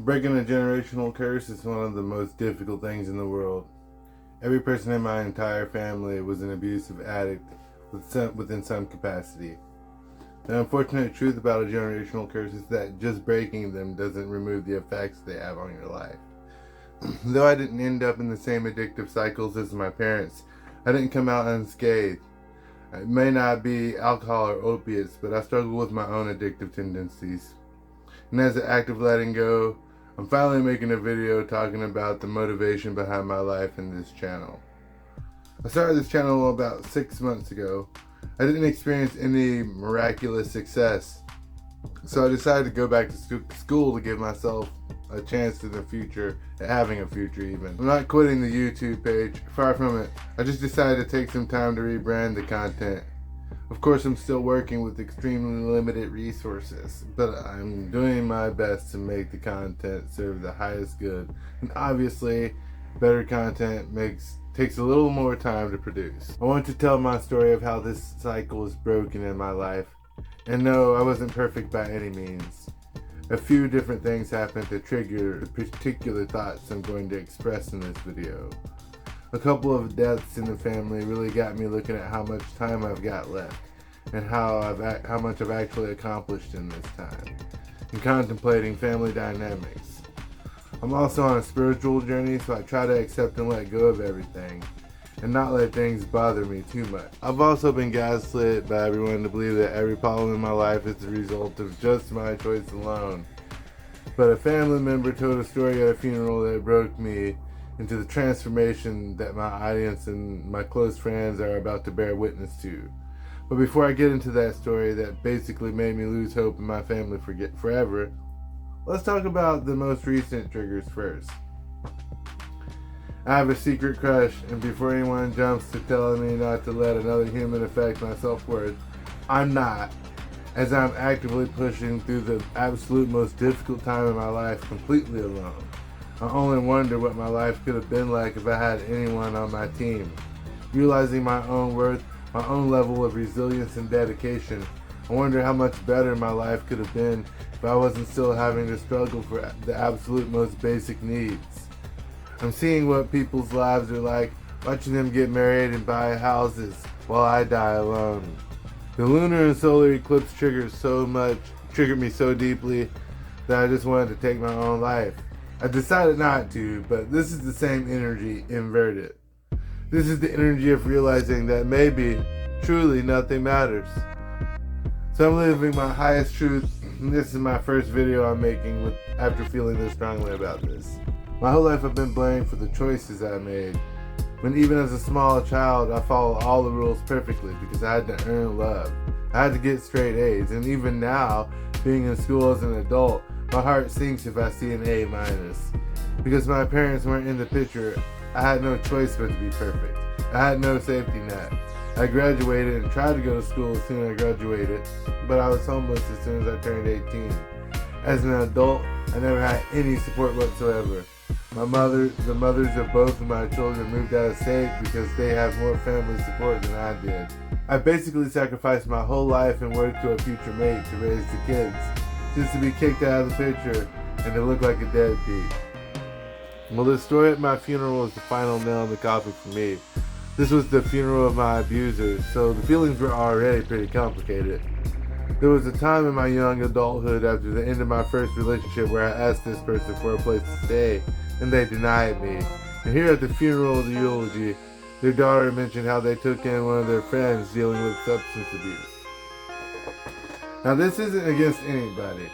Breaking a generational curse is one of the most difficult things in the world. Every person in my entire family was an abusive addict within some capacity. The unfortunate truth about a generational curse is that just breaking them doesn't remove the effects they have on your life. Though I didn't end up in the same addictive cycles as my parents, I didn't come out unscathed. It may not be alcohol or opiates, but I struggle with my own addictive tendencies. And as an act of letting go, I'm finally making a video talking about the motivation behind my life in this channel. I started this channel about 6 months ago. I didn't experience any miraculous success, so I decided to go back to school to give myself a chance in the future, at having a future even. I'm not quitting the YouTube page, far from it. I just decided to take some time to rebrand the content. Of course, I'm still working with extremely limited resources, but I'm doing my best to make the content serve the highest good. And obviously, better content takes a little more time to produce. I want to tell my story of how this cycle is broken in my life. And no, I wasn't perfect by any means. A few different things happened to trigger the particular thoughts I'm going to express in this video. A couple of deaths in the family really got me looking at how much time I've got left and how much I've actually accomplished in this time, and contemplating family dynamics. I'm also on a spiritual journey, so I try to accept and let go of everything and not let things bother me too much. I've also been gaslit by everyone to believe that every problem in my life is the result of just my choice alone. But a family member told a story at a funeral that broke me into the transformation that my audience and my close friends are about to bear witness to. But before I get into that story that basically made me lose hope in my family forever, let's talk about the most recent triggers first. I have a secret crush, and before anyone jumps to telling me not to let another human affect my self-worth, I'm not, as I'm actively pushing through the absolute most difficult time in my life completely alone. I only wonder what my life could have been like if I had anyone on my team. Realizing my own worth, my own level of resilience and dedication, I wonder how much better my life could have been if I wasn't still having to struggle for the absolute most basic needs. I'm seeing what people's lives are like, watching them get married and buy houses while I die alone. The lunar and solar eclipse triggered me so deeply that I just wanted to take my own life. I decided not to, but this is the same energy inverted. This is the energy of realizing that maybe, truly, nothing matters. So I'm living my highest truth, and this is my first video I'm making after feeling this strongly about this. My whole life I've been blamed for the choices I made, when even as a small child I followed all the rules perfectly because I had to earn love. I had to get straight A's, and even now, being in school as an adult, my heart sinks if I see an A-. Because my parents weren't in the picture, I had no choice but to be perfect. I had no safety net. I graduated and tried to go to school as soon as I graduated, but I was homeless as soon as I turned 18. As an adult, I never had any support whatsoever. The mothers of both of my children moved out of state because they have more family support than I did. I basically sacrificed my whole life and worked to a future mate to raise the kids, just to be kicked out of the picture and to look like a deadbeat. Well, the story at my funeral was the final nail in the coffin for me. This was the funeral of my abuser, so the feelings were already pretty complicated. There was a time in my young adulthood after the end of my first relationship where I asked this person for a place to stay, and they denied me. And here at the funeral of the eulogy, their daughter mentioned how they took in one of their friends dealing with substance abuse. Now, this isn't against anybody.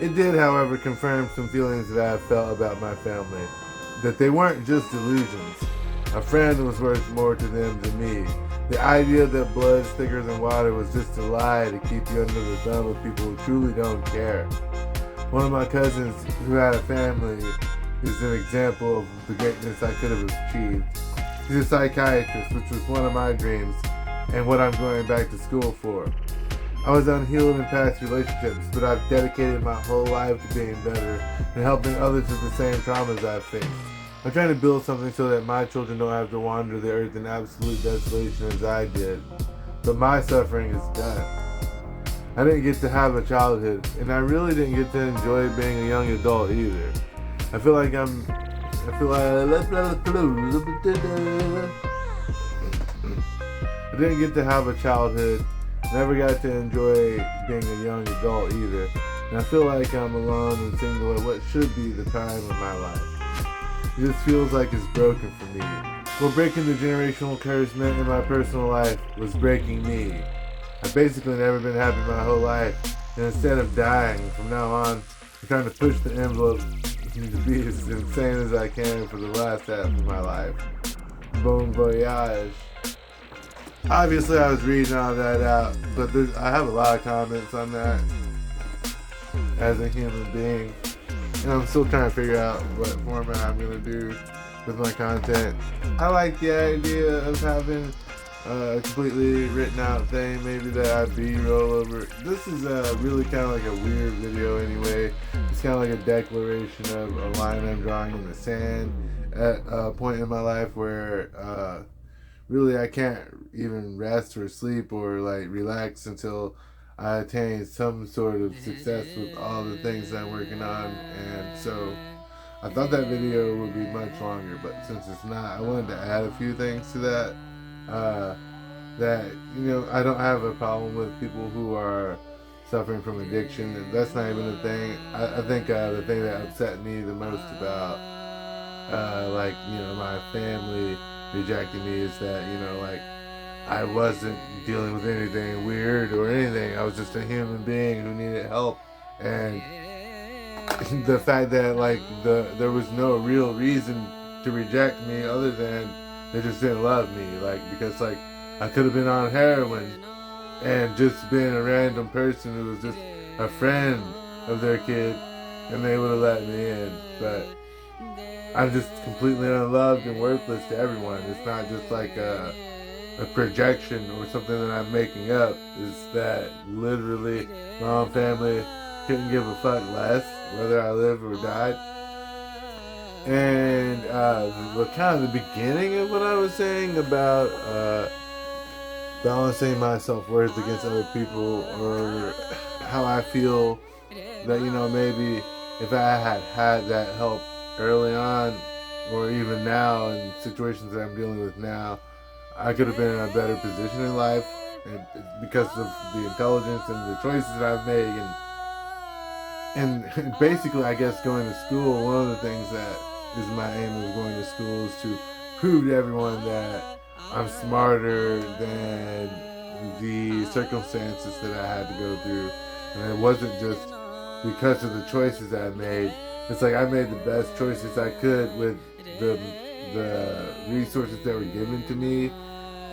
It did, however, confirm some feelings that I felt about my family, that they weren't just delusions. A friend was worth more to them than me. The idea that blood's thicker than water was just a lie to keep you under the thumb of people who truly don't care. One of my cousins who had a family is an example of the greatness I could have achieved. He's a psychiatrist, which was one of my dreams and what I'm going back to school for. I was unhealed in past relationships, but I've dedicated my whole life to being better and helping others with the same traumas I've faced. I'm trying to build something so that my children don't have to wander the earth in absolute desolation as I did, but my suffering is done. I didn't get to have a childhood, and I really didn't get to enjoy being a young adult either. I feel like I didn't get to have a childhood, never got to enjoy being a young adult either. And I feel like I'm alone and single at what should be the time of my life. It just feels like it's broken for me. Well, breaking the generational curse meant in my personal life was breaking me. I've basically never been happy my whole life, and instead of dying from now on, I'm trying to push the envelope to be as insane as I can for the last half of my life. Bon voyage. Obviously, I was reading all that out, but I have a lot of comments on that as a human being, and I'm still trying to figure out what format I'm going to do with my content. I like the idea of having a completely written out thing, maybe that I B-roll over. This is really kind of like a weird video anyway. It's kind of like a declaration of a line I'm drawing in the sand at a point in my life where really I can't even rest or sleep or like relax until I attain some sort of success with all the things that I'm working on. And so I thought that video would be much longer, but since it's not, I wanted to add a few things to that. That, you know, I don't have a problem with people who are suffering from addiction, and that's not even a thing. I think the thing that upset me the most about like, you know, my family rejecting me is that, you know, like, I wasn't dealing with anything weird or anything. I was just a human being who needed help. And the fact that, like, there was no real reason to reject me other than they just didn't love me. Like, because, like, I could have been on heroin and just been a random person who was just a friend of their kid, and they would have let me in. But I'm just completely unloved and worthless to everyone. It's not just like a projection or something that I'm making up. Is that literally my own family couldn't give a fuck less whether I lived or died. And the kind of the beginning of what I was saying about balancing my self-worth against other people, or how I feel that, you know, maybe if I had that help early on, or even now in situations that I'm dealing with now, I could have been in a better position in life, and because of the intelligence and the choices that I've made. And basically, I guess going to school, one of the things that is my aim of going to school is to prove to everyone that I'm smarter than the circumstances that I had to go through. And it wasn't just because of the choices I made. It's like I made the best choices I could with the resources that were given to me,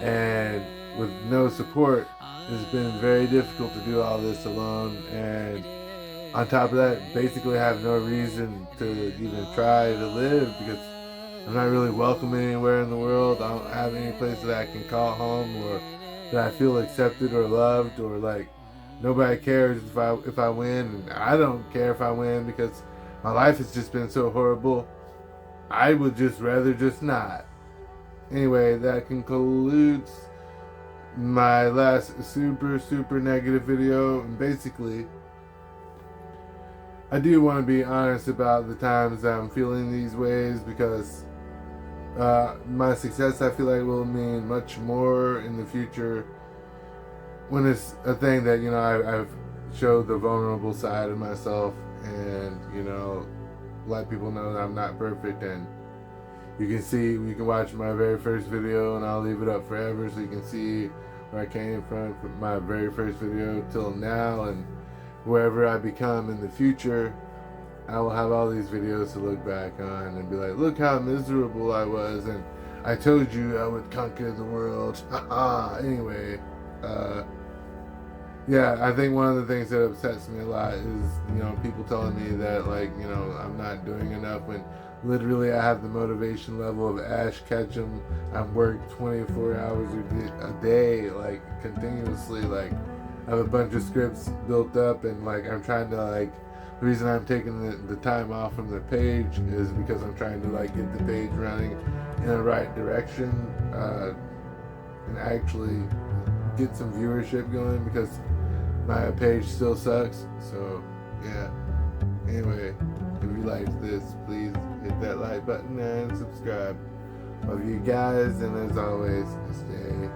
and with no support, it's been very difficult to do all this alone. And on top of that, basically have no reason to even try to live, because I'm not really welcome anywhere in the world. I don't have any place that I can call home, or that I feel accepted or loved, or like nobody cares if I win, and I don't care if I win because my life has just been so horrible. I would just rather just not. Anyway, that concludes my last super negative video. And basically, I do want to be honest about the times that I'm feeling these ways, because my success, I feel like, will mean much more in the future when it's a thing that, you know, I've showed the vulnerable side of myself, and, you know, let people know that I'm not perfect. And you can watch my very first video, and I'll leave it up forever so you can see where I came from my very first video till now, and wherever I become in the future. I will have all these videos to look back on and be like, look how miserable I was, and I told you I would conquer the world. Anyway, yeah, I think one of the things that upsets me a lot is, you know, people telling me that, like, you know, I'm not doing enough, when literally I have the motivation level of Ash Ketchum. I'm worked 24 hours a day, like, continuously. Like, I have a bunch of scripts built up, and, like, I'm trying to, like, the reason I'm taking the time off from the page is because I'm trying to, like, get the page running in the right direction, and actually get some viewership going, because my page still sucks. So yeah, anyway, If you liked this, please hit that like button and subscribe. Love you guys, and as always, stay